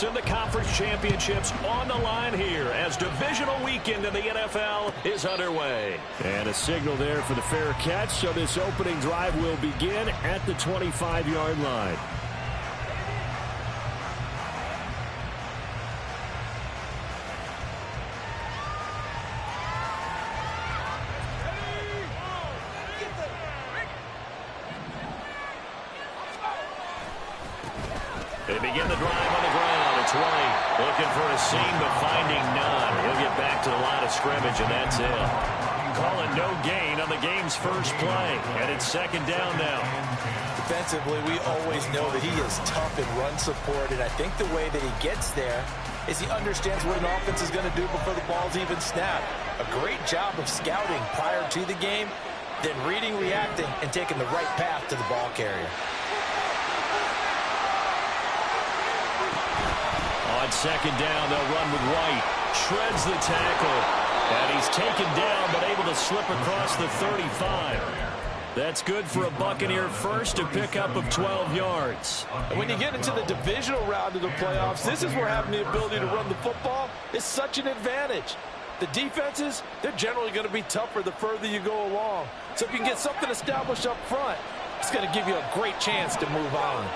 In the conference championships on the line here as divisional weekend in the NFL is underway. And a signal there for the fair catch, so this opening drive will begin at the 25-yard line. They begin the drive on the ground. It's White looking for a seam, but finding none. He'll get back to the line of scrimmage, and that's it. Calling no gain on the game's first play, and it's second down now. Defensively, we always know that he is tough in run support, and I think the way that he gets there is he understands what an offense is going to do before the ball's even snapped. A great job of scouting prior to the game, then reading, reacting, and taking the right path to the ball carrier. On second down, they'll run with White. Shreds the tackle. And he's taken down, but able to slip across the 35. That's good for a Buccaneer first, a pickup of 12 yards. And when you get into the divisional round of the playoffs, this is where having the ability to run the football is such an advantage. The defenses, they're generally going to be tougher the further you go along. So if you can get something established up front, it's going to give you a great chance to move on.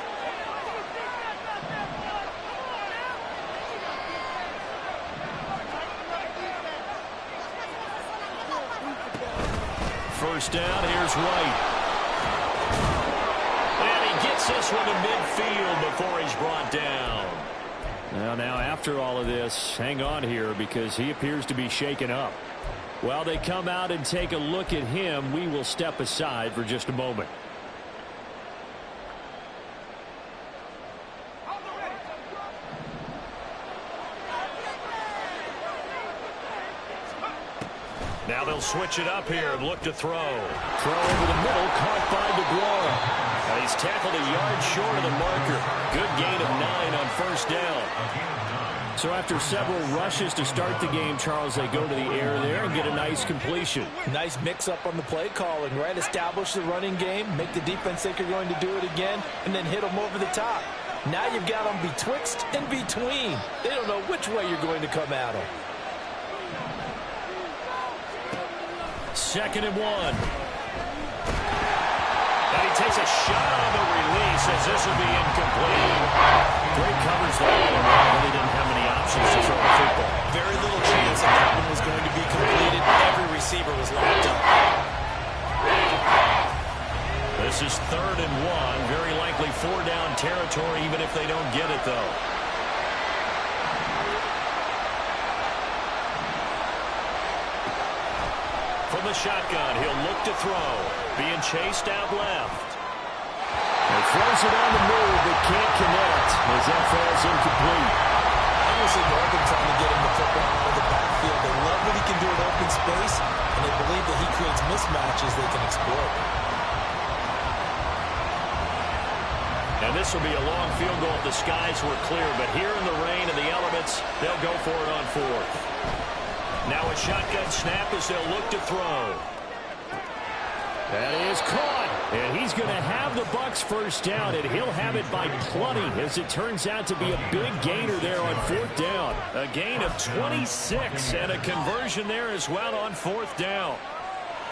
First down, here's White. And he gets this one to midfield before he's brought down. Now after all of this, hang on here because he appears to be shaken up. While they come out and take a look at him, we will step aside for just a moment. Now they'll switch it up here and look to throw. Throw over the middle, caught by DeGuara. He's tackled a yard short of the marker. Good gain of 9 on first down. So after several rushes to start the game, Charles, they go to the air there and get a nice completion. Nice mix-up on the play calling, right? Establish the running game, make the defense think you're going to do it again, and then hit them over the top. Now you've got them betwixt and between. They don't know which way you're going to come at them. Second and 1. And he takes a shot on the release as this will be incomplete. Great coverage there. Really didn't have many options to throw the football. Very little chance that that one was going to be completed. Every receiver was locked up. This is third and 1. Very likely 4-down territory, even if they don't get it, though. From the shotgun, he'll look to throw. Being chased out left. He throws it on the move, but can't connect as that falls incomplete. Obviously, they're open trying to get him the football out of the backfield. They love what he can do in open space, and they believe that he creates mismatches they can exploit. And this will be a long field goal if the skies were clear, but here in the rain and the elements, they'll go for it on fourth. Now a shotgun snap as they'll look to throw. That is caught. And he's going to have the Bucs first down, and he'll have it by plenty as it turns out to be a big gainer there on fourth down. A gain of 26 and a conversion there as well on fourth down.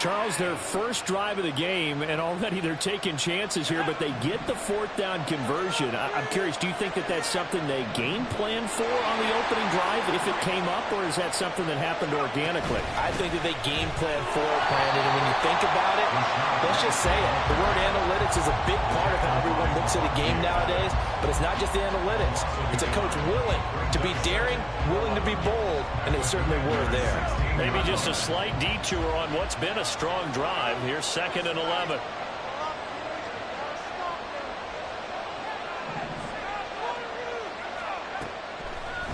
Charles, their first drive of the game, and already they're taking chances here, but they get the fourth down conversion. I'm curious, do you think that that's something they game plan for on the opening drive if it came up, or is that something that happened organically? I think that they game plan for it, Brandon, and when you think about it, let's just say it. The word analytics is a big part of how everyone looks at a game nowadays, but it's not just the analytics. It's a coach willing to be daring, willing to be bold, and they certainly were there. Maybe just a slight detour on what's been a strong drive. Here's second and 11.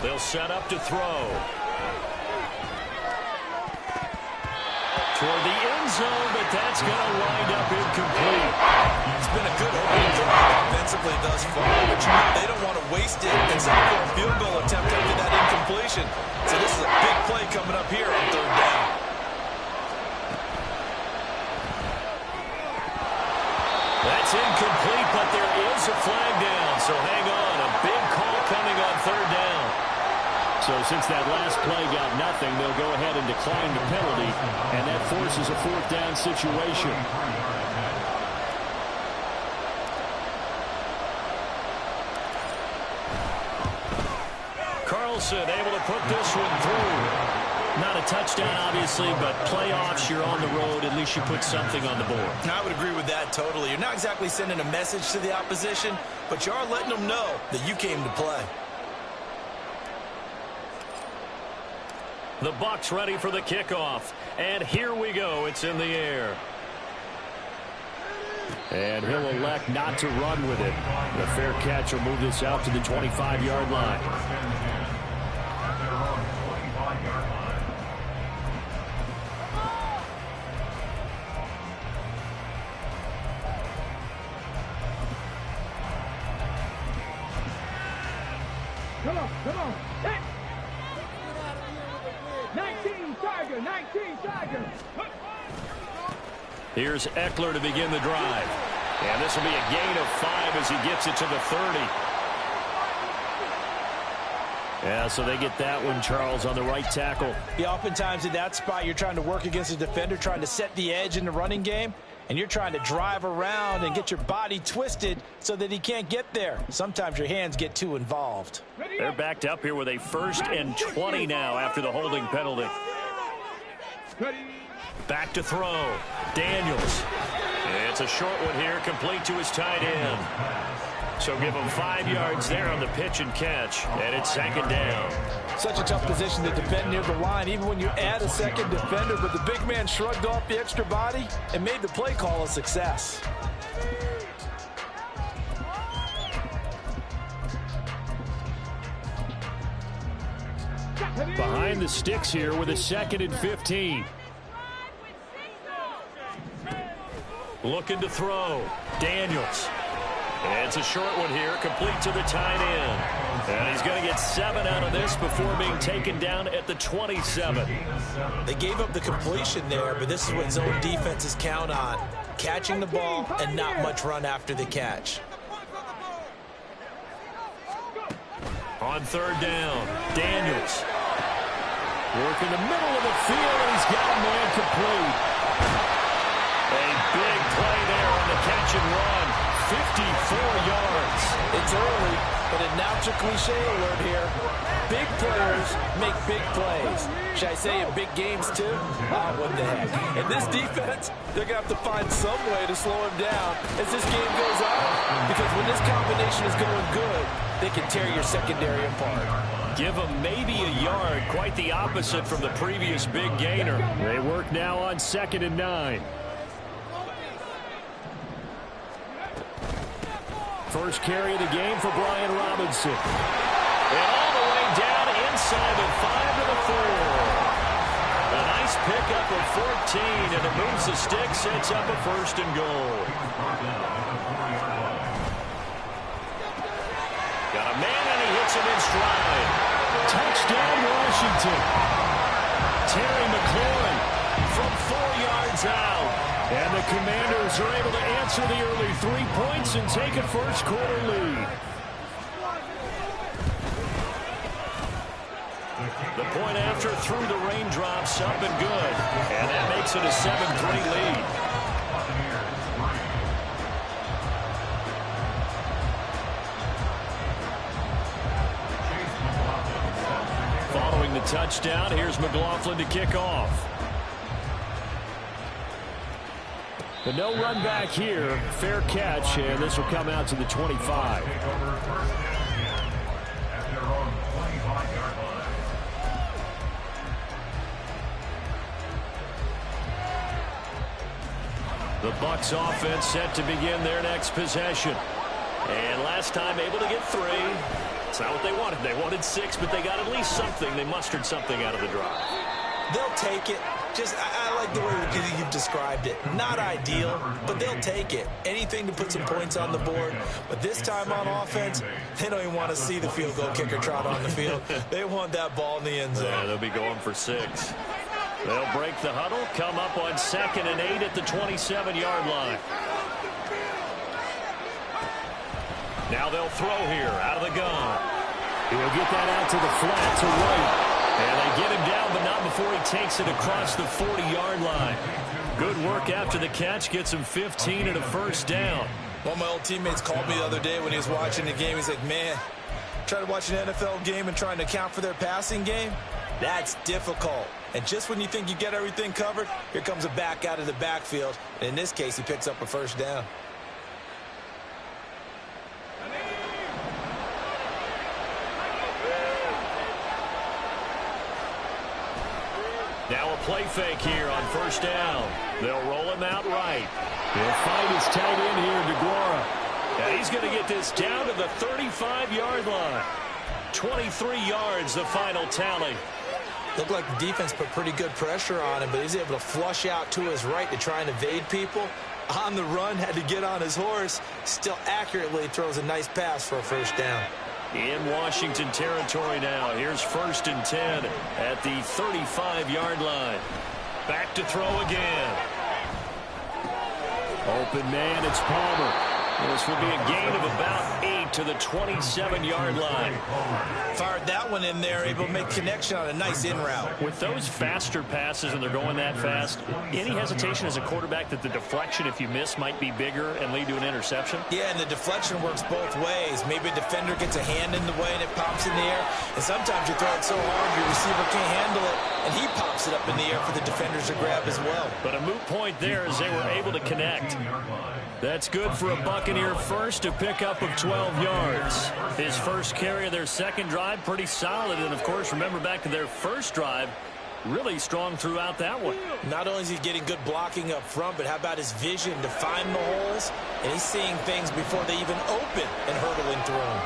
They'll set up to throw. Toward the end zone, but that's going to wind up incomplete. It's been a good opening drive offensively thus far, but you know they don't want to waste it and settle for a field goal attempt after that incompletion. So this is a big play coming up here on third down. That's incomplete, but there is a flag down, so hang on. A big call coming on third down. So since that last play got nothing, they'll go ahead and decline the penalty, and that forces a fourth down situation. Carlson able to put this one through. Not a touchdown, obviously, but playoffs, you're on the road. At least you put something on the board. I would agree with that totally. You're not exactly sending a message to the opposition, but you are letting them know that you came to play. The Bucs ready for the kickoff. And here we go. It's in the air. And he'll elect not to run with it. The fair catch will move this out to the 25-yard line. Come on. Hey. 19 Tiger. Here's Eckler to begin the drive. And this will be a gain of 5 as he gets it to the 30. Yeah, so they get that one, Charles, on the right tackle. Yeah, oftentimes in that spot, you're trying to work against a defender, trying to set the edge in the running game, and you're trying to drive around and get your body twisted so that he can't get there. Sometimes your hands get too involved. They're backed up here with a 1st and 20 now after the holding penalty. Back to throw. Daniels. It's a short one here, complete to his tight end. So give him 5 yards there on the pitch and catch, and it's 2nd down. Such a tough position to defend near the line, even when you add a second defender, but the big man shrugged off the extra body and made the play call a success. Behind the sticks here with a 2nd and 15. Looking to throw. Daniels. It's a short one here, complete to the tight end. And he's going to get 7 out of this before being taken down at the 27. They gave up the completion there, but this is what zone defenses count on. Catching the ball and not much run after the catch. On 3rd down, Daniels. Working the middle of the field, and he's got a man complete. A big play there on the catch and run. 54 yards. It's early, but a natural cliche alert here. Big players make big plays. Should I say in big games too? What the heck. In this defense, they're going to have to find some way to slow him down as this game goes on. Because when this combination is going good, they can tear your secondary apart. Give him maybe a yard. Quite the opposite from the previous big gainer. They work now on 2nd and 9. First carry of the game for Brian Robinson. And all the way down inside the 5 to the 4. A nice pickup of 14, and it moves the stick, sets up a 1st and goal. Got a man, and he hits him in stride. Touchdown, Washington. Terry McLaurin from 4 yards out. And the Commanders are able to answer the early 3 points and take a first-quarter lead. The point after through the raindrops, up and good. And that makes it a 7-3 lead. Following the touchdown, here's McLaughlin to kick off. But no run back here. Fair catch, and this will come out to the 25. The Bucs offense set to begin their next possession. And last time able to get 3. It's not what they wanted. They wanted 6, but they got at least something. They mustered something out of the drive. They'll take it. I like the way you've described it. Not ideal, but they'll take it. Anything to put some points on the board. But this time on offense, they don't even want to see the field goal kicker trot on the field. They want that ball in the end zone. Yeah, they'll be going for 6. They'll break the huddle, come up on 2nd and 8 at the 27-yard line. Now they'll throw here out of the gun. He'll get that out to the flat to right. And they get him down, but not before he takes it across the 40-yard line. Good work after the catch. Gets him 15 and a first down. One of my old teammates called me the other day when he was watching the game. He's like, man, trying to watch an NFL game and trying to account for their passing game? That's difficult. And just when you think you get everything covered, here comes a back out of the backfield. And in this case, he picks up a first down. Now a play fake here on first down. They'll roll him out right. He'll find his tight end here, DeGuara. And he's going to get this down to the 35-yard line. 23 yards, the final tally. Looked like the defense put pretty good pressure on him, but he's able to flush out to his right to try and evade people. On the run, had to get on his horse. Still accurately throws a nice pass for a first down. In Washington territory now. Here's 1st and 10 at the 35-yard line. Back to throw again. Open man, it's Palmer. This will be a gain of about 8 to the 27-yard line. Fired that one in there, able to make connection on a nice in route. With those faster passes and they're going that fast, any hesitation as a quarterback that the deflection, if you miss, might be bigger and lead to an interception? Yeah, and the deflection works both ways. Maybe a defender gets a hand in the way and it pops in the air. And sometimes you throw it so hard your receiver can't handle it, and he pops it up in the air for the defenders to grab as well. But a moot point there as they were able to connect. That's good for a Buccaneer first, to pick up of 12 yards. His first carry of their second drive, pretty solid. And, of course, remember back to their first drive, really strong throughout that one. Not only is he getting good blocking up front, but how about his vision to find the holes? And he's seeing things before they even open and hurdling through them.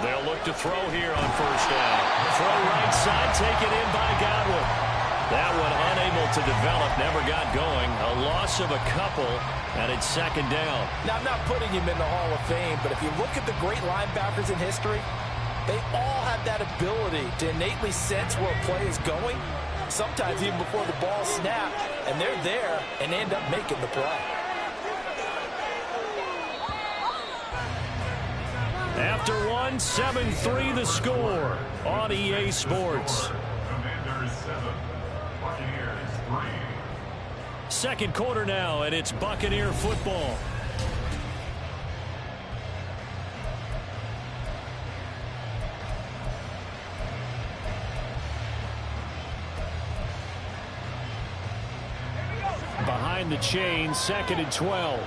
They'll look to throw here on first down. Throw right side, taken in by Godwin. That one unable to develop, never got going. A loss of a couple, and it's second down. Now, I'm not putting him in the Hall of Fame, but if you look at the great linebackers in history, they all have that ability to innately sense where a play is going, sometimes even before the ball snapped, and they're there and end up making the play. After one, 7-3 the score on EA Sports. Second quarter now, and it's Buccaneer football. Behind the chain, 2nd and 12.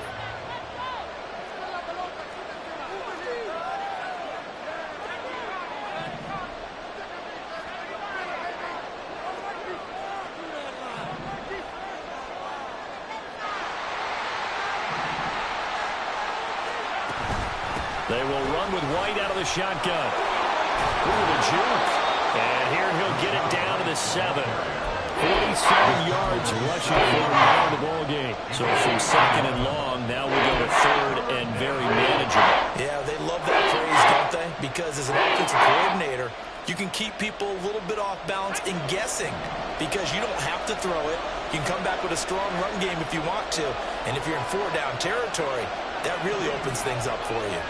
They will run with White out of the shotgun. Ooh, the juke. And here he'll get it down to the 7. 47 yards rushing for him now in the ball game. So from 2nd and long, now we go to 3rd and very manageable. Yeah, they love that phrase, don't they? Because as an offensive coordinator, you can keep people a little bit off balance and guessing because you don't have to throw it. You can come back with a strong run game if you want to. And if you're in 4-down territory, that really opens things up for you.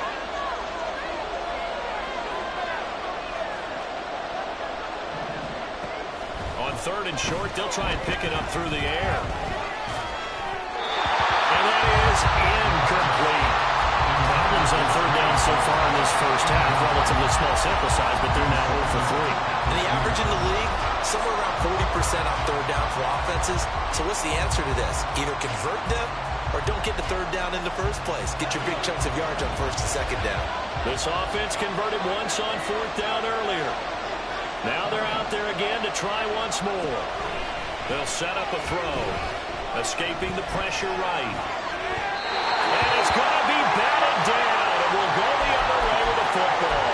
On 3rd and short, they'll try and pick it up through the air. And that is incomplete. Problems on 3rd down so far in this first half. Relatively small sample size, but they're now 0 for 3. And the average in the league, somewhere around 40% on 3rd down for offenses. So what's the answer to this? Either convert them or don't get the 3rd down in the first place. Get your big chunks of yards on 1st and 2nd down. This offense converted once on 4th down earlier. Now they're out there again to try once more. They'll set up a throw. Escaping the pressure right. And it's going to be batted down. And will go the other way with the football.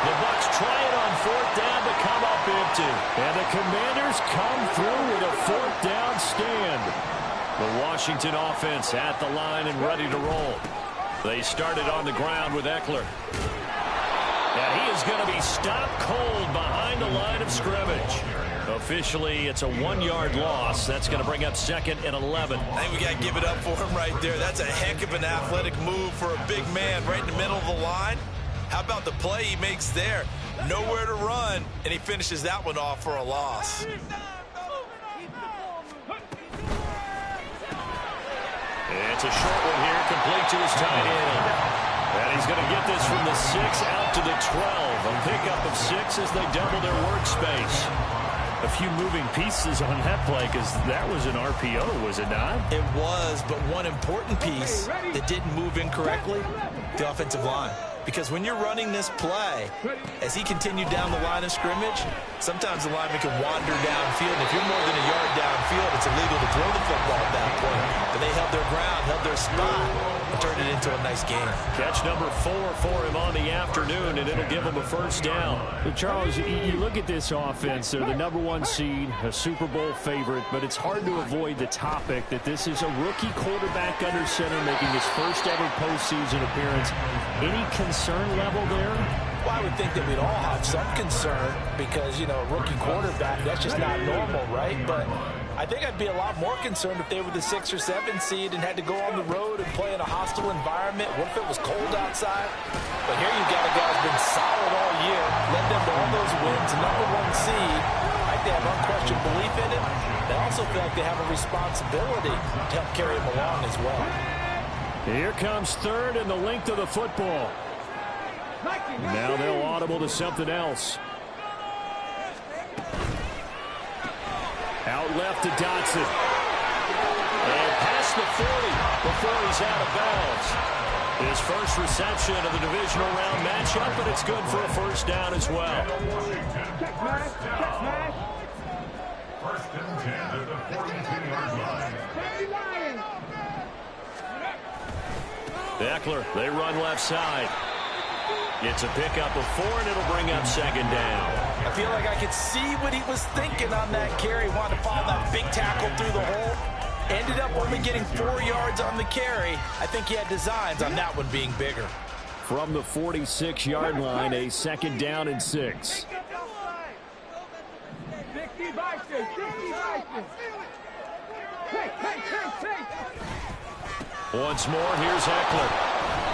The Bucs try it on 4th down to come up empty. And the Commanders come through with a 4th down stand. The Washington offense at the line and ready to roll. They started on the ground with Eckler. And he is going to be stopped cold behind the line of scrimmage. Officially, it's a 1-yard loss. That's going to bring up 2nd and 11. I think we got to give it up for him right there. That's a heck of an athletic move for a big man right in the middle of the line. How about the play he makes there? Nowhere to run, and he finishes that one off for a loss. It's a short one here, complete to his tight end. And he's going to get this from the 6 out to the 12. A pickup of 6 as they double their workspace. A few moving pieces on that play because that was an RPO, was it not? It was, but one important piece that didn't move incorrectly, the offensive line. Because when you're running this play, as he continued down the line of scrimmage, sometimes the lineman can wander downfield. And if you're more than a yard downfield, it's illegal to throw the football at that point. But they held their ground, held their spot, and turned it into a nice game. Catch number 4 for him on the afternoon, and it'll give him a first down. But Charles, you look at this offense. They're the #1 seed, a Super Bowl favorite, but it's hard to avoid the topic that this is a rookie quarterback under center making his first ever postseason appearance. Any concern level there? Well, I would think that we'd all have some concern because, you know, a rookie quarterback, that's just not normal, right? But I think I'd be a lot more concerned if they were the 6 or 7 seed and had to go on the road and play in a hostile environment. What if it was cold outside? But here you've got a guy who's been solid all year, led them to all those wins, #1 seed. I think they have unquestioned belief in him. They also feel like they have a responsibility to help carry him along as well. Here comes 3rd and the length of the football. Now they'll audible to something else. Out left to Dotson. And past the 40 before he's out of bounds. His first reception of the divisional round matchup, but it's good for a first down as well. Check smash. Check smash. 1st and 10 at the 42-yard line. Hey, Lions. Eckler, they run left side. It's a pickup of 4, and it'll bring up 2nd down. I feel like I could see what he was thinking on that carry. Wanted to follow that big tackle through the hole. Ended up only getting 4 yards on the carry. I think he had designs on that one being bigger. From the 46-yard line, a 2nd down and 6. 60 Vikings. 60 Vikings. Hey. Once more, here's Eckler.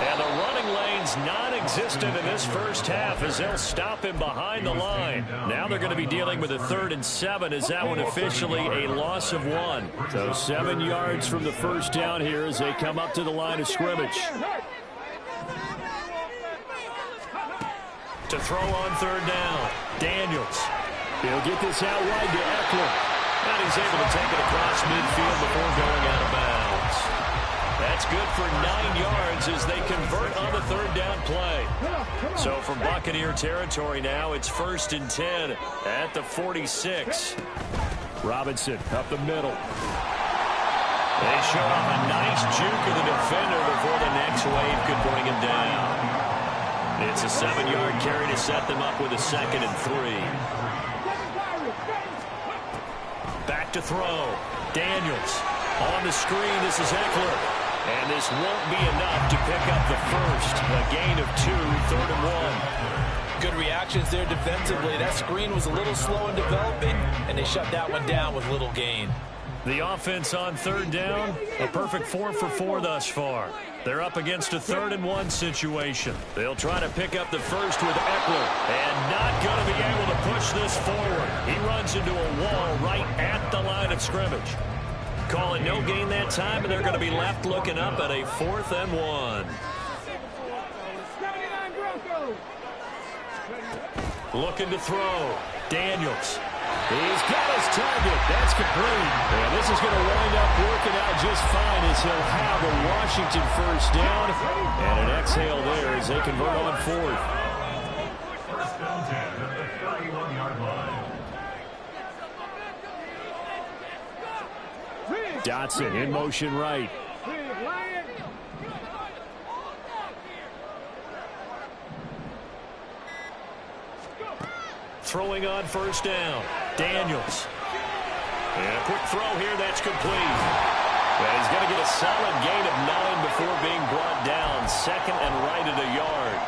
And the running lane's non-existent in this first half as they'll stop him behind the line. Now they're going to be dealing with a 3rd and 7 as that one officially a loss of 1. So 7 yards from the first down here as they come up to the line of scrimmage. To throw on 3rd down, Daniels. He'll get this out wide to Eckler. And he's able to take it across midfield before going out of bounds. That's good for 9 yards as they convert on the 3rd down play. So from Buccaneer territory now, it's 1st and 10 at the 46. Robinson up the middle. They show off a nice juke of the defender before the next wave could bring him down. It's a 7-yard carry to set them up with a 2nd and 3. Back to throw. Daniels on the screen. This is Eckler. And this won't be enough to pick up the first. A gain of 2, 3rd and 1. Good reactions there defensively. That screen was a little slow in developing, and they shut that one down with little gain. The offense on 3rd down, a perfect 4 for 4 thus far. They're up against a 3rd and 1 situation. They'll try to pick up the first with Eckler, and not going to be able to push this forward. He runs into a wall right at the line of scrimmage. Call it no gain that time, and they're going to be left looking up at a 4th and 1. Looking to throw. Daniels. He's got his target. That's complete. And this is going to wind up working out just fine as he'll have a Washington first down. And an exhale there as they convert on 4th. 1st and 10 at the 31-yard line. Dotson in motion right. Throwing on 1st down. Daniels. And a quick throw here. That's complete. And he's going to get a solid gain of 9 before being brought down. 2nd and right at a yard.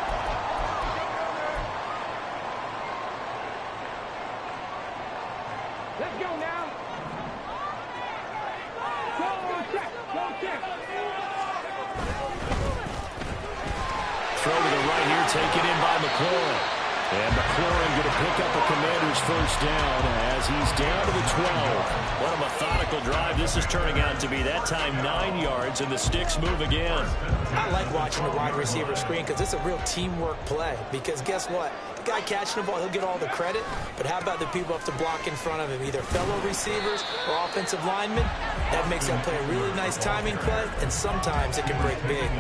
taken in by McLaurin. And McLaurin going to pick up a Commander's first down as he's down to the 12. What a methodical drive this is turning out to be. That time 9 yards, and the sticks move again. I like watching the wide receiver screen because it's a real teamwork play. Because guess what? The guy catching the ball, he'll get all the credit. But how about the people up to block in front of him, either fellow receivers or offensive linemen? That makes that play a really nice timing play, and sometimes it can break big.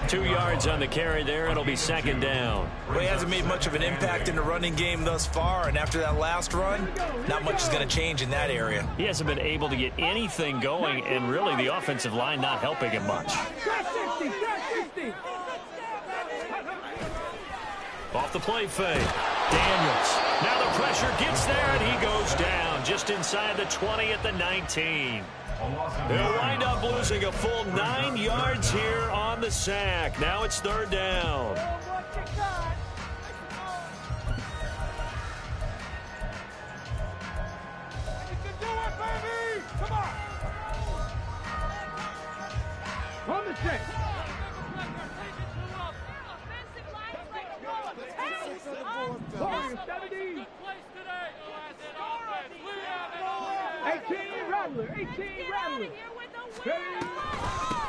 2 yards on the carry there. It'll be second down. Well, he hasn't made much of an impact in the running game thus far, and after that last run, not much is going to change in that area. He hasn't been able to get anything going, and really the offensive line not helping him much. Off the play fake. Daniels. Now the pressure gets there, and he goes down just inside the 20 at the 19. They'll wind up losing a full 9 yards here on the sack. Now it's third down. On the check.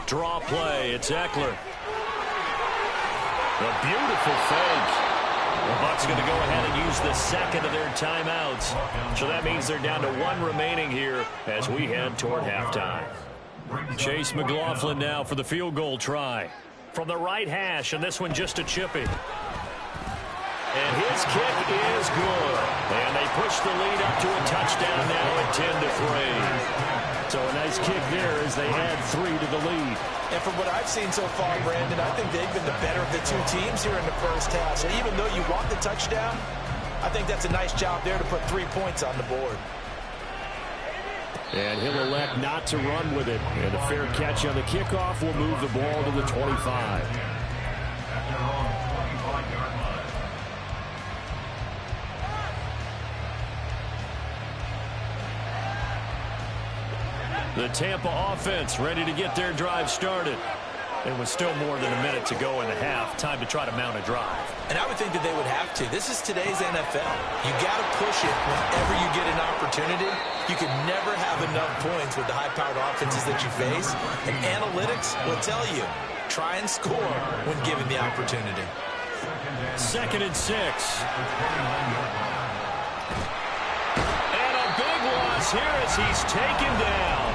Draw play. It's Eckler. A beautiful fake. The Bucs going to go ahead and use the second of their timeouts. So that means they're down to 1 remaining here as we head toward halftime. Chase McLaughlin now for the field goal try. From the right hash, and this one just a chippy. And his kick is good. And they push the lead up to a touchdown now at 10-3. So a nice kick there as they add 3 to the lead. And from what I've seen so far, Brandon, I think they've been the better of the two teams here in the first half. So even though you want the touchdown, I think that's a nice job there to put 3 points on the board. And he'll elect not to run with it. And a fair catch on the kickoff will move the ball to the 25. The Tampa offense ready to get their drive started. It was still more than a minute to go in the half. Time to try to mount a drive. And I would think that they would have to. This is today's NFL. You got to push it whenever you get an opportunity. You can never have enough points with the high-powered offenses that you face. And analytics will tell you, try and score when given the opportunity. 2nd and 6. And a big loss here as he's taken down.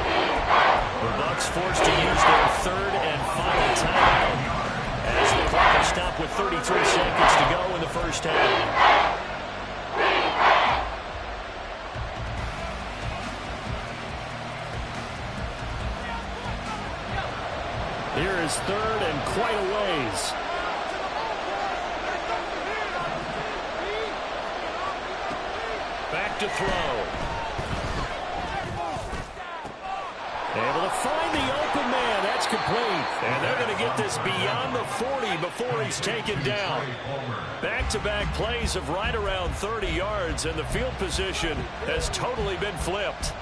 The Bucs forced to use their 3rd and final timeout as the clock is stopped with 33 seconds to go in the first half. Here is 3rd and quite a ways. Back to throw. Able to find the open man. That's complete. And they're going to get this beyond the 40 before he's taken down. Back-to-back plays of right around 30 yards, and the field position has totally been flipped.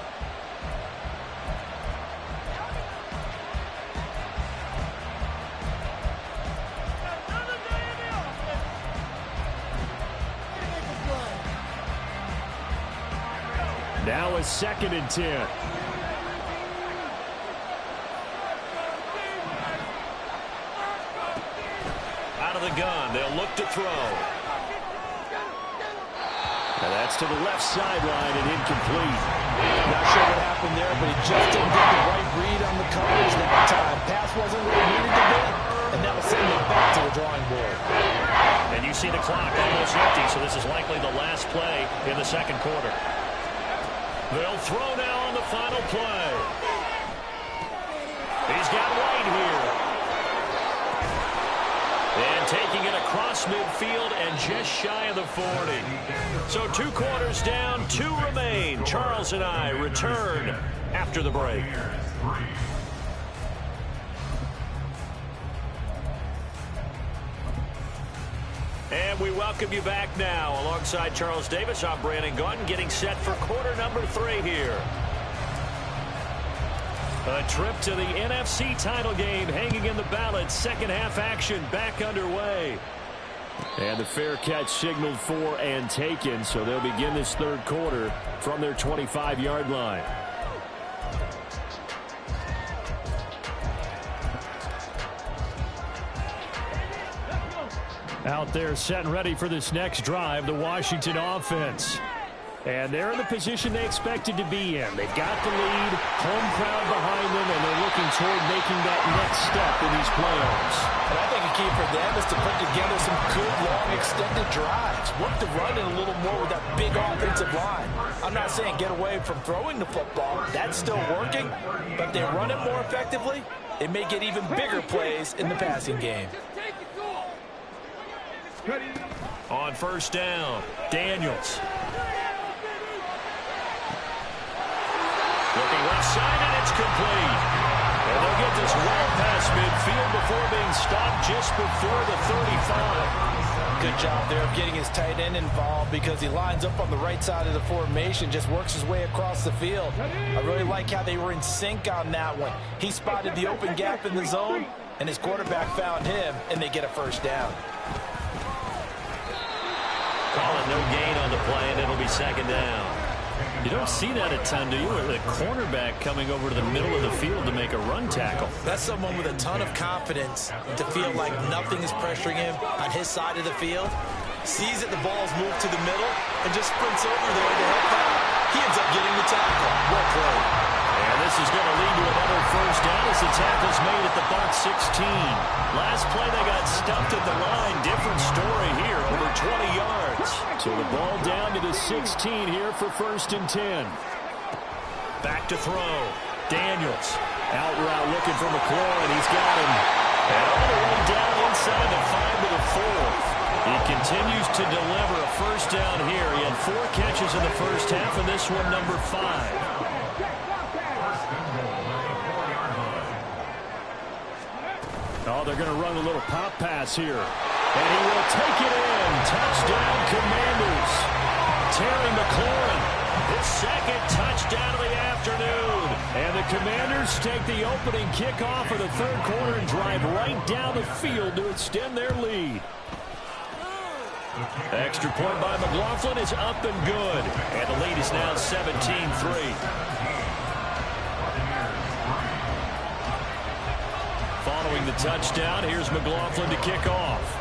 Now is 2nd and 10. The gun. They'll look to throw. And that's to the left sideline and incomplete. Not sure what happened there, but he just didn't get the right read on the coverage that time. Pass wasn't where he needed to be, and that will send him back to the drawing board. And you see the clock almost empty, so this is likely the last play in the second quarter. They'll throw now on the final play. He's got White here. And taking it across midfield and just shy of the 40. So 2 quarters down, 2 remain. Charles and I return after the break. And we welcome you back now. Alongside Charles Davis, I'm Brandon Gaudin, getting set for quarter number 3 here. A trip to the NFC title game hanging in the balance. Second half action back underway. And the fair catch signaled for and taken, so they'll begin this third quarter from their 25-yard line. Out there set and ready for this next drive, the Washington offense. And they're in the position they expected to be in. They've got the lead, home crowd behind them, and they're looking toward making that next step in these playoffs. And I think a key for them is to put together some good, long, extended drives. Work the run in a little more with that big offensive line. I'm not saying get away from throwing the football. That's still working. But if they run it more effectively, they may get even bigger plays in the passing game. On first down, Daniels. Looking left side, and it's complete. And they'll get this well past midfield before being stopped just before the 35. Good job there of getting his tight end involved because he lines up on the right side of the formation, just works his way across the field. I really like how they were in sync on that one. He spotted the open gap in the zone, and his quarterback found him, and they get a first down. Call it no gain on the play, and it'll be second down. You don't see that a ton, do you? With a cornerback coming over to the middle of the field to make a run tackle. That's someone with a ton of confidence to feel like nothing is pressuring him on his side of the field. Sees that the ball's moved to the middle and just sprints over there to help out. He ends up getting the tackle. Well played. And this is going to lead to another first down as the tackle's made at the Buc 16. Last play they got stuffed at the line. Different story here, over 20 yards. So the ball down to the 16 here for 1st and 10. Back to throw. Daniels. Out route looking for McLaurin, and he's got him. And all the way down inside the 5 to the 4. He continues to deliver a first down here. He had 4 catches in the first half, and this one number 5. Oh, they're going to run a little pop pass here. And he will take it in. Touchdown, Commanders. Terry McLaurin, his second touchdown of the afternoon. And the Commanders take the opening kickoff of the third quarter and drive right down the field to extend their lead. Extra point by McLaughlin is up and good. And the lead is now 17-3. Following the touchdown, here's McLaughlin to kick off.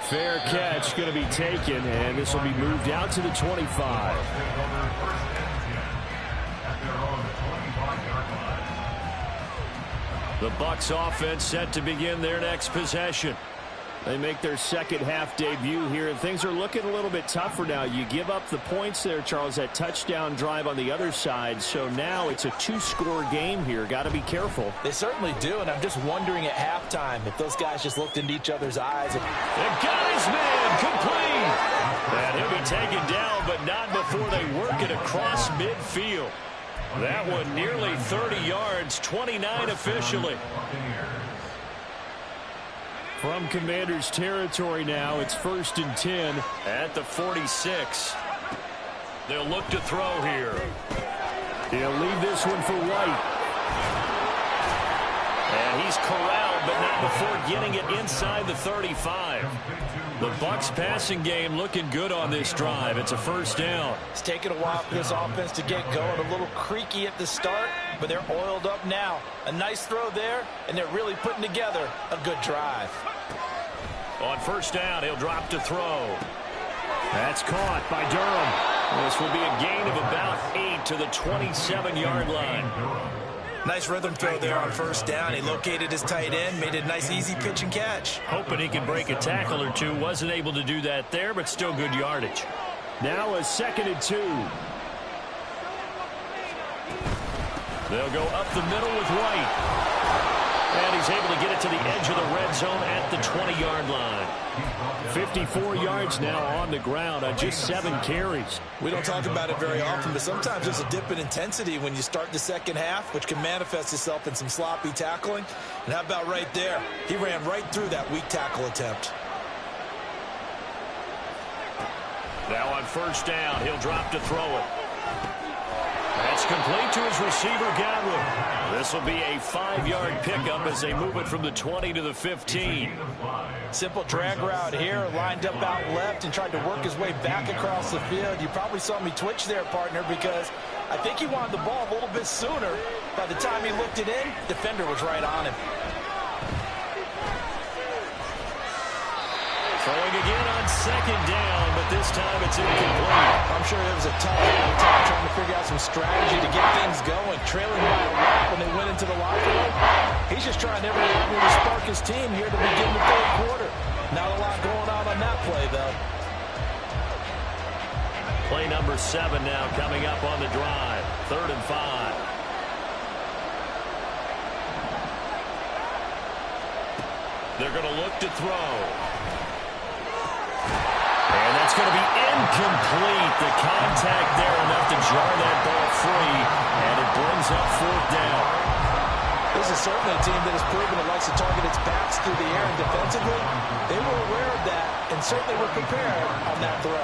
Fair catch going to be taken, and this will be moved out to the 25. The Bucs offense set to begin their next possession. They make their second half debut here, and things are looking a little bit tougher now. You give up the points there, Charles, that touchdown drive on the other side. So now it's a 2-score game here. Got to be careful. They certainly do, and I'm just wondering at halftime if those guys just looked into each other's eyes. And got his man complete. And he'll be taken down, but not before they work it across midfield. That one nearly 30 yards, 29 officially. From Commanders territory now, it's 1st and 10 at the 46. They'll look to throw here. He'll leave this one for White. And he's corralled, but not before getting it inside the 35. The Bucs passing game looking good on this drive. It's a first down. It's taken a while for this offense to get going. A little creaky at the start, but they're oiled up now. A nice throw there, and they're really putting together a good drive. On first down, he'll drop to throw. That's caught by Durham. This will be a gain of about 8 to the 27-yard line. Nice rhythm throw there on first down. He located his tight end, made a nice easy pitch and catch. Hoping he can break a tackle or two. Wasn't able to do that there, but still good yardage. Now a 2nd and 2. They'll go up the middle with White. And he's able to get it to the edge of the red zone at the 20-yard line. 54 yards now on the ground on just 7 carries. We don't talk about it very often, but sometimes there's a dip in intensity when you start the second half, which can manifest itself in some sloppy tackling. And how about right there? He ran right through that weak tackle attempt. Now on first down, he'll drop to throw it. That's complete to his receiver, Godwin. This will be a 5-yard pickup as they move it from the 20 to the 15. Simple drag route here, lined up out left and tried to work his way back across the field. You probably saw me twitch there, partner, because I think he wanted the ball a little bit sooner. By the time he looked it in, defender was right on him. Throwing again on second down, but this time it's incomplete. I'm sure it was a tough time trying to figure out some strategy to get things going. Trailing by a lot when they went into the locker room. He's just trying every avenue to spark his team here to begin the third quarter. Not a lot going on that play, though. Play number 7 now coming up on the drive. 3rd and 5. They're going to look to throw. And that's going to be incomplete. The contact there enough to jar that ball free, and it brings up 4th down. This is certainly a team that has proven it likes to target its backs through the air, and defensively, they were aware of that and certainly were prepared on that throw.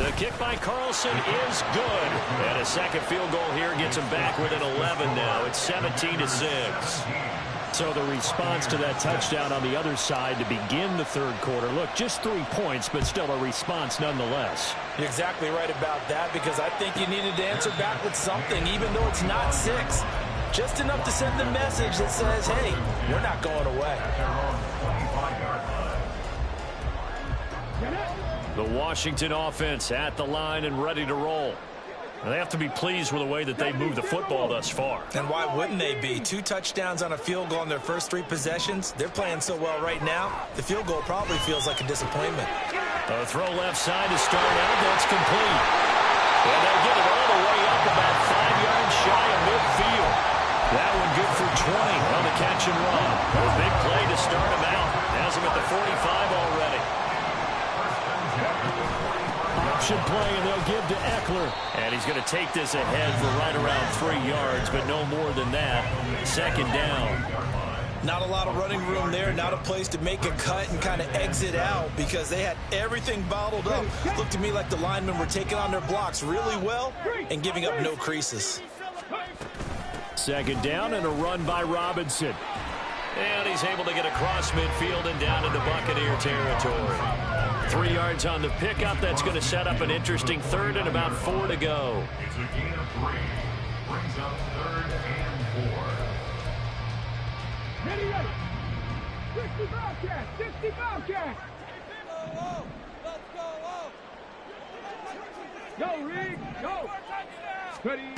The kick by Carlson is good. And a second field goal here gets him back within 11 now. It's 17-6. So the response to that touchdown on the other side to begin the third quarter. Look, just 3 points, but still a response nonetheless. You're exactly right about that, because I think you needed to answer back with something, even though it's not 6. Just enough to send the message that says, hey, we're not going away. The Washington offense at the line and ready to roll. They have to be pleased with the way that they've moved the football thus far. And why wouldn't they be? 2 touchdowns on a field goal in their first 3 possessions. They're playing so well right now, the field goal probably feels like a disappointment. A throw left side to start out. That's complete. And they'll get it all the way up about 5 yards shy of midfield. That one good for 20 on the catch and run. A big play to start him out. Has him at the 45 already. Option play, and they'll give to Eckler. And he's going to take this ahead for right around 3 yards, but no more than that. 2nd down. Not a lot of running room there, not a place to make a cut and kind of exit out, because they had everything bottled up. Looked to me like the linemen were taking on their blocks really well and giving up no creases. 2nd down and a run by Robinson. And he's able to get across midfield and down into Buccaneer territory. 3 yards on the pickup. That's going to set up an interesting 3rd and about 4 to go. It's a gain of 3. Brings up 3rd and 4. Ready, ready. 60 Bobcat, 60 Bobcat. Go, Reed, go. Ready.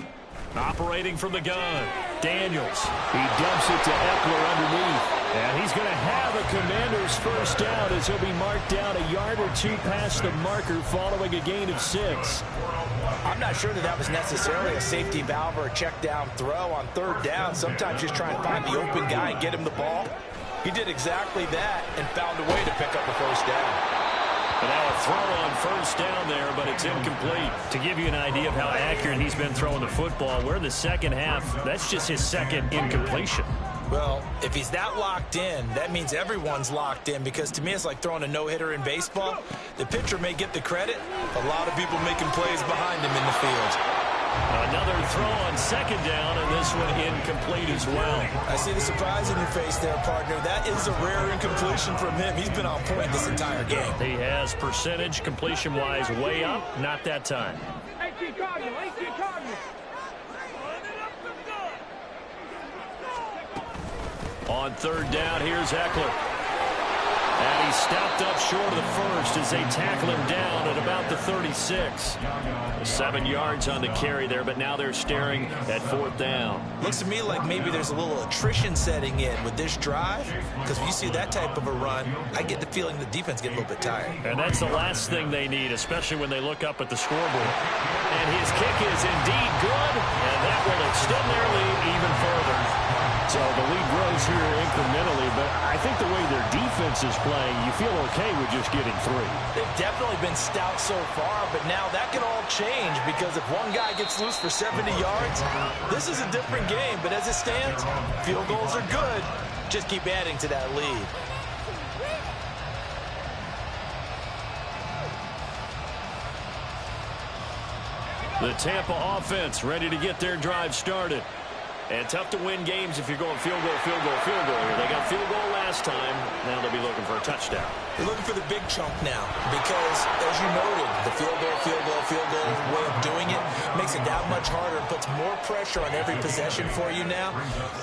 Operating from the gun, Daniels. He dumps it to Eckler underneath. And he's going to have a Commander's first down as he'll be marked down a yard or 2 past the marker following a gain of 6. I'm not sure that was necessarily a safety valve or a check down throw on 3rd down. Sometimes just try and find the open guy and get him the ball. He did exactly that and found a way to pick up a first down. And now a throw on 1st down there, but it's incomplete. To give you an idea of how accurate he's been throwing the football, we're in the second half. That's just his 2nd incompletion. Well, if he's that locked in, that means everyone's locked in, because to me it's like throwing a no-hitter in baseball. The pitcher may get the credit, a lot of people making plays behind him in the field. Another throw on 2nd down, and this one incomplete as well. I see the surprise in your face there, partner. That is a rare incompletion from him. He's been on point this entire game. He has percentage completion-wise way up, not that time. 18 Cardinal, 18 Cardinal. On 3rd down, here's Eckler. And he stopped up short of the first as they tackle him down at about the 36. 7 yards on the carry there, but now they're staring at 4th down. Looks to me like maybe there's a little attrition setting in with this drive, because when you see that type of a run, I get the feeling the defense get a little bit tired. And that's the last thing they need, especially when they look up at the scoreboard. And his kick is indeed good, and that will extend their lead even further. So the lead grows here incrementally, but I think the way their defense is playing, you feel okay with just getting 3. They've definitely been stout so far, but now that can all change, because if one guy gets loose for 70 yards, this is a different game. But as it stands, field goals are good. Just keep adding to that lead. The Tampa offense ready to get their drive started. And tough to win games if you're going field goal, field goal, field goal here. They got field goal last time. Now they'll be looking for a touchdown. They're looking for the big chunk now because, as you noted, the field goal way of doing it makes it that much harder and puts more pressure on every possession for you now.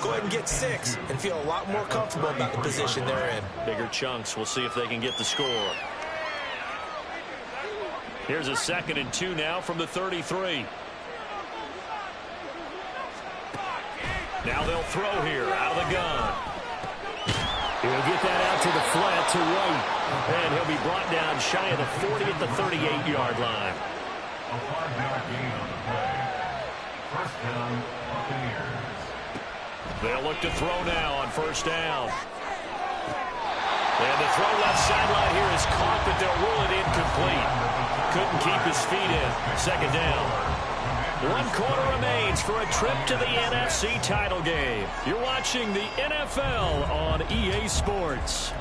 Go ahead and get 6 and feel a lot more comfortable about the position they're in. Bigger chunks. We'll see if they can get the score. Here's a 2nd and 2 now from the 33. Now they'll throw here out of the gun. He'll get that out to the flat to White. And he'll be brought down shy of the 40 at the 38-yard line. A 5-yard gain on the play. First down, Buccaneers. They'll look to throw now on first down. And the throw left sideline here is caught, but they'll rule it incomplete. Couldn't keep his feet in. 2nd down. 1 quarter remains for a trip to the NFC title game. You're watching the NFL on EA Sports.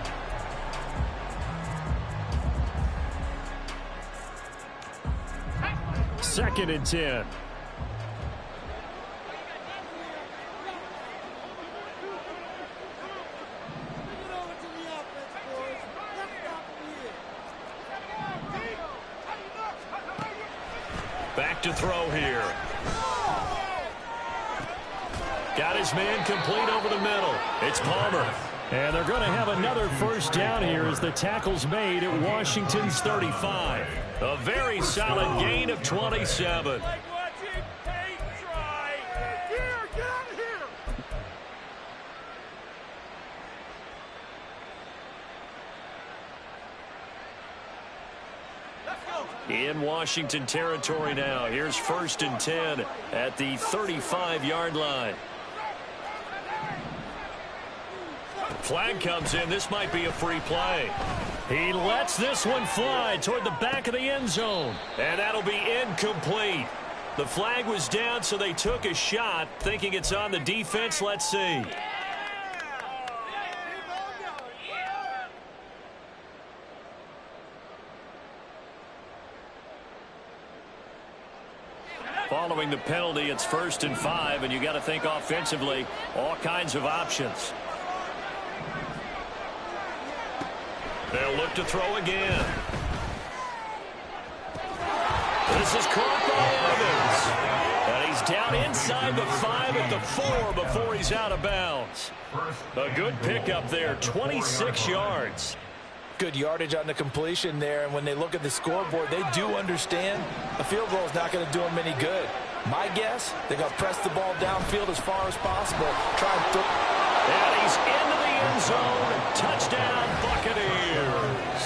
Second and 10. Back to throw here. Got his man complete over the middle. It's Palmer. And they're going to have another first down here as the tackle's made at Washington's 35. A very solid gain of 27. In Washington territory now. Here's 1st and 10 at the 35-yard line. Flag comes in. This might be a free play. He lets this one fly toward the back of the end zone. And that'll be incomplete. The flag was down, so they took a shot, thinking it's on the defense. Let's see. Following the penalty, it's 1st and 5, and you got to think offensively, all kinds of options. They'll look to throw again. This is caught by Evans. And he's down inside the 5 at the 4 before he's out of bounds. A good pickup there, 26 yards. Good yardage on the completion there, and when they look at the scoreboard, they do understand a field goal is not going to do them any good. My guess, they're going to press the ball downfield as far as possible. Try and throw. And he's into the end zone. Touchdown, Buccaneers.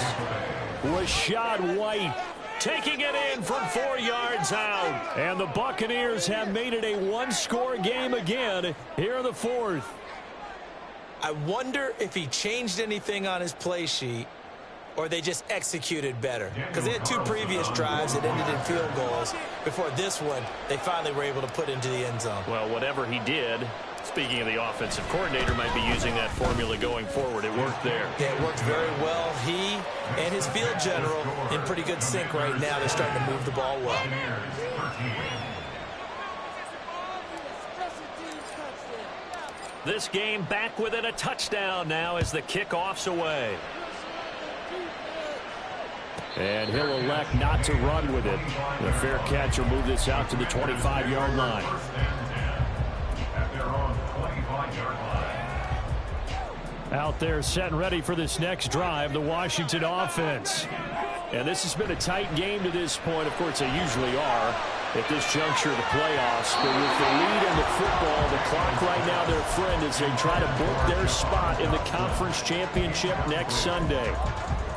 Rashad White taking it in from 4 yards out. And the Buccaneers have made it a one-score game again here in the 4th. I wonder if he changed anything on his play sheet or they just executed better. Because they had 2 previous drives that ended in field goals. Before this one, they finally were able to put into the end zone. Well, whatever he did, speaking of the offensive coordinator, might be using that formula going forward. It worked there. Yeah, it worked very well. He and his field general in pretty good sync right now. They're starting to move the ball well. This game back within a touchdown now as the kickoff's away. And he'll elect not to run with it. The fair catch will move this out to the 25-yard line. Out there set and ready for this next drive, the Washington offense. And this has been a tight game to this point. Of course, they usually are at this juncture of the playoffs. But with the lead in the football, the clock right now their friend as they try to book their spot in the conference championship next Sunday.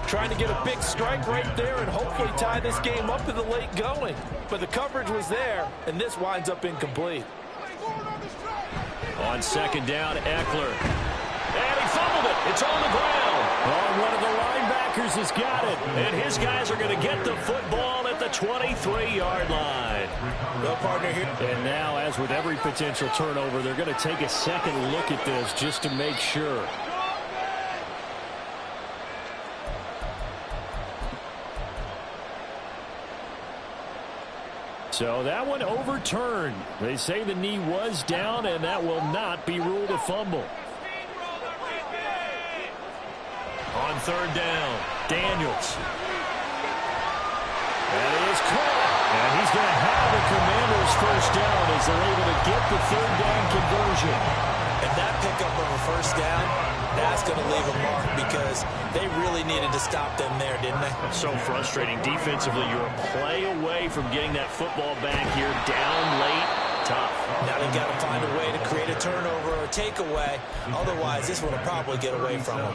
Trying to get a big strike right there and hopefully tie this game up in the late going. But the coverage was there, and this winds up incomplete. On 2nd down, Eckler. And he fumbled it. It's on the ground. Oh, one of the linebackers has got it. And his guys are going to get the football at the 23-yard line. Well, partner here. And now, as with every potential turnover, they're going to take a second look at this just to make sure. So that one overturned. They say the knee was down, and that will not be ruled a fumble. On third down, Daniels. That is caught. And he's going to have the Commanders first down as they're able to get the third down conversion. And that pickup of a first down, that's going to leave a mark because they really needed to stop them there, didn't they? So frustrating. Defensively, you're a play away from getting that football back here. Down late, tough. Now they've got to find a way to create a turnover or a takeaway. Otherwise, this one will probably get away from them.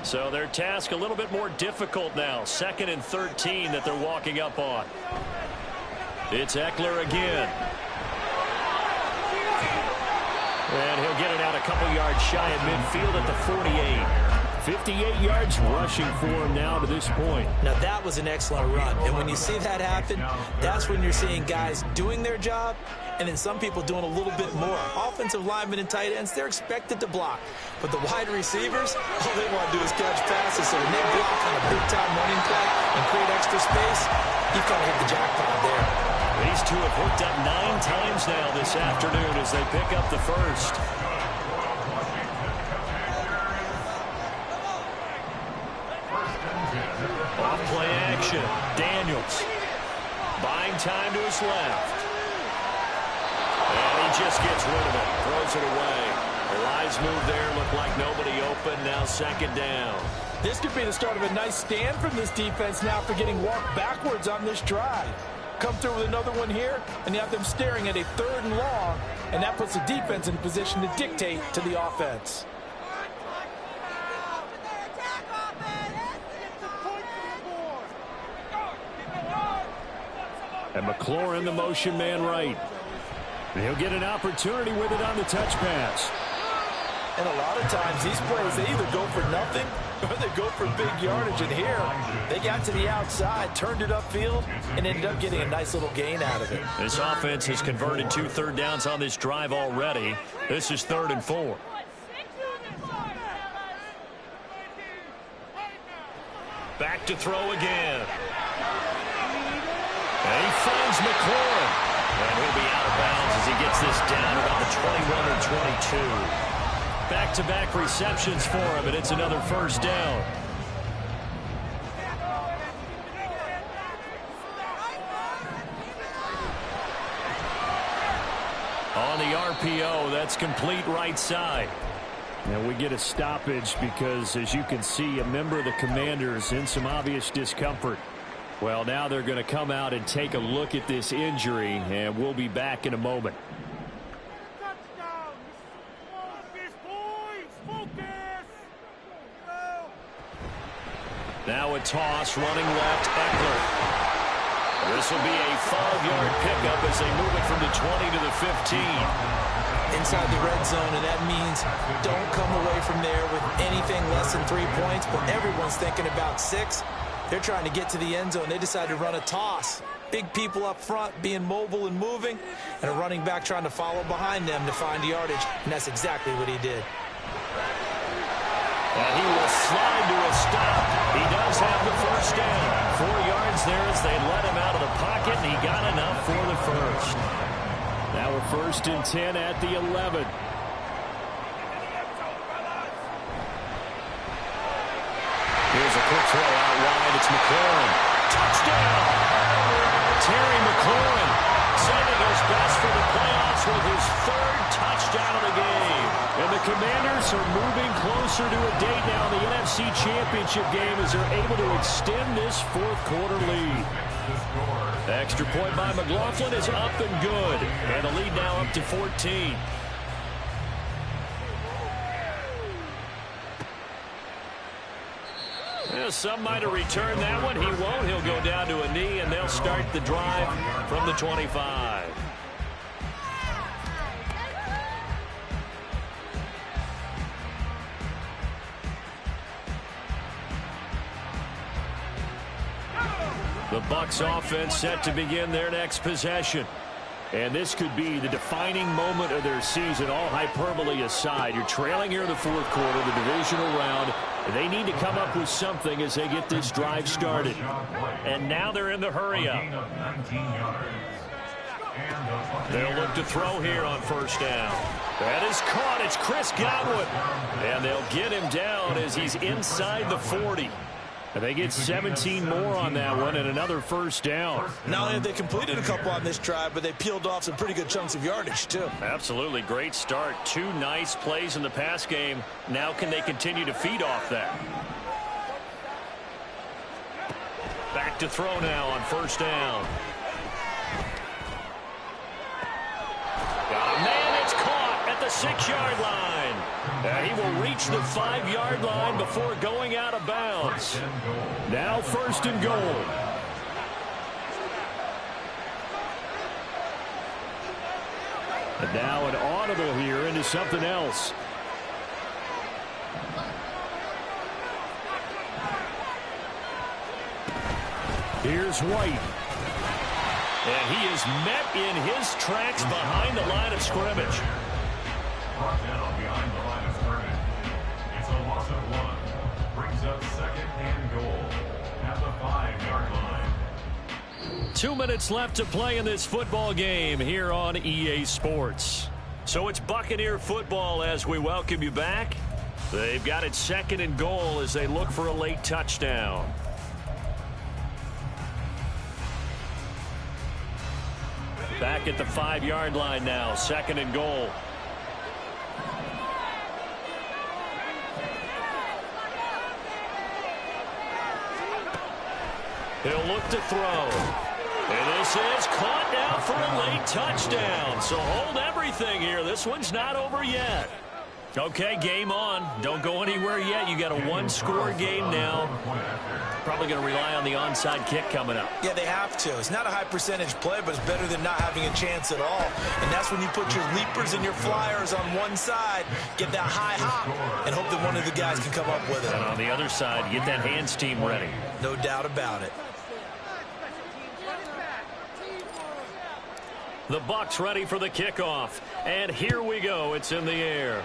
So their task a little bit more difficult now. 2nd and 13 that they're walking up on. It's Eckler again. And he'll get it out a couple yards shy of midfield at the 48. 58 yards rushing for him now to this point. Now that was an excellent run. And when you see that happen, that's when you're seeing guys doing their job and then some people doing a little bit more. Offensive linemen and tight ends, they're expected to block. But the wide receivers, all they want to do is catch passes. So when they block on a big-time running play and create extra space, you've kind of hit the jackpot there. These two have hooked up 9 times now this afternoon as they pick up the first. Off play action. Daniels. Buying time to his left. And he just gets rid of it. Throws it away. A wise move there. Looked like nobody open. Now 2nd down. This could be the start of a nice stand from this defense now for getting walked backwards on this drive. Come through with another one here, and you have them staring at a 3rd and long, and that puts the defense in position to dictate to the offense. And McLaurin, the motion man right. And he'll get an opportunity with it on the touch pass. And a lot of times these plays, they either go for nothing or they go for big yardage. And here, they got to the outside, turned it upfield, and ended up getting a nice little gain out of it. This offense has converted 2 third downs on this drive already. This is 3rd and 4. Back to throw again. And he finds McLaurin. And he'll be out of bounds as he gets this down about the 21 or 22. Back-to-back receptions for him, and it's another first down. On the RPO, that's complete right side. And we get a stoppage because, as you can see, a member of the Commanders in some obvious discomfort. Well, now they're going to come out and take a look at this injury, and we'll be back in a moment. Now a toss, running left, Eckler. This will be a 5-yard pickup as they move it from the 20 to the 15. Inside the red zone, and that means don't come away from there with anything less than 3 points, but everyone's thinking about 6. They're trying to get to the end zone. They decide to run a toss. Big people up front being mobile and moving, and a running back trying to follow behind them to find yardage, and that's exactly what he did. And he will slide to a stop. He does have the first down. 4 yards there as they let him out of the pocket, and he got enough for the first. Now we're 1st and 10 at the 11. Here's a quick throw out wide. It's McLaurin. Touchdown! Terry McLaurin sending his best for the playoffs with his 3rd touchdown of the game. And the Commanders are moving closer to a date now in the NFC Championship game as they're able to extend this 4th quarter lead. Extra point by McLaughlin is up and good. And the lead now up to 14. Well, some might have returned that one. He won't. He'll go down to a knee, and they'll start the drive from the 25. The Bucs offense set to begin their next possession. And this could be the defining moment of their season, all hyperbole aside. You're trailing here in the fourth quarter, the divisional round. They need to come up with something as they get this drive started. And now they're in the hurry-up. They'll look to throw here on first down. That is caught. It's Chris Godwin. And they'll get him down as he's inside the 40. And they get 17 more on that one and another first down. Not only have they completed a couple on this drive, but they peeled off some pretty good chunks of yardage, too. Absolutely. Great start. 2 nice plays in the pass game. Now can they continue to feed off that? Back to throw now on first down. Got a man. It's caught at the 6-yard line. He will reach the 5-yard line before going out of bounds. Now first and goal. And now an audible here into something else. Here's White. And he is met in his tracks behind the line of scrimmage. Brought down behind the line of scrimmage. It's a loss of 1. Brings up second and goal at the 5-yard line. 2 minutes left to play in this football game here on EA Sports. So it's Buccaneer football as we welcome you back. They've got it second and goal as they look for a late touchdown. Back at the 5-yard line now, second and goal. He'll look to throw. And this is caught now for a late touchdown. So hold everything here. This one's not over yet. Okay, game on. Don't go anywhere yet. You got a 1-score game now. Probably going to rely on the onside kick coming up. Yeah, they have to. It's not a high percentage play, but it's better than not having a chance at all. And that's when you put your leapers and your flyers on one side, get that high hop, and hope that one of the guys can come up with it. And on the other side, get that hands team ready. No doubt about it. The Bucs ready for the kickoff. And here we go. It's in the air.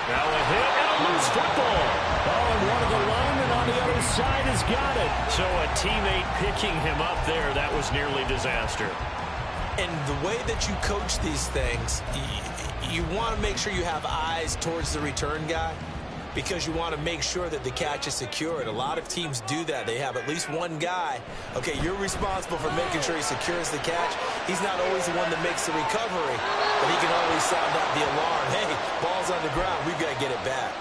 Now a hit and a loose football. Oh, and one of the linemen on the other side has got it. So a teammate picking him up there, that was nearly disaster. And the way that you coach these things, you want to make sure you have eyes towards the return guy because you want to make sure that the catch is secured. A lot of teams do that. They have at least one guy. Okay, you're responsible for making sure he secures the catch. He's not always the one that makes the recovery, but he can always sound out the alarm. Hey, ball's on the ground. We've got to get it back.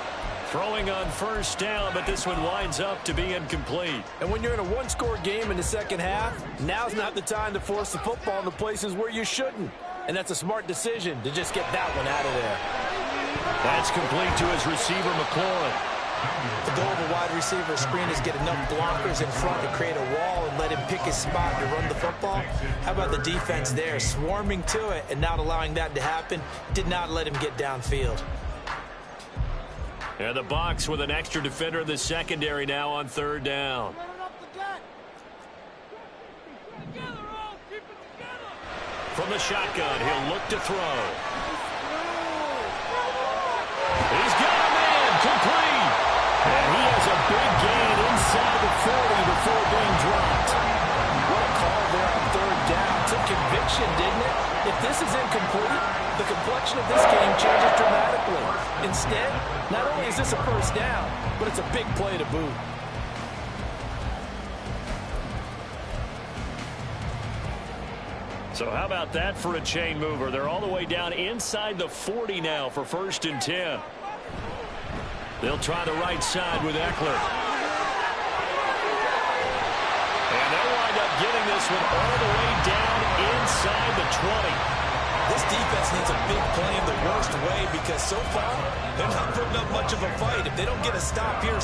Throwing on first down, but this one winds up to be incomplete. And when you're in a 1-score game in the second half, now's not the time to force the football in the places where you shouldn't. And that's a smart decision to just get that one out of there. That's complete to his receiver, McLaurin. The goal of a wide receiver screen is get enough blockers in front to create a wall and let him pick his spot to run the football. How about the defense there, swarming to it and not allowing that to happen? Did not let him get downfield. And the Bucs with an extra defender in the secondary now on third down. From the shotgun, he'll look to throw. He's got a man, complete. And he has a big gain inside the 40 before being dropped. What a call there on third down. Took conviction, didn't it? If this is incomplete, the complexion of this game changes dramatically. Instead, not only is this a first down, but it's a big play to boot. So how about that for a chain mover? They're all the way down inside the 40 now for first and 10. They'll try the right side with Eckler. And they'll wind up getting this one all the way down inside the 20. This defense needs a big play in the worst way because so far, they're not putting up much of a fight. If they don't get a stop here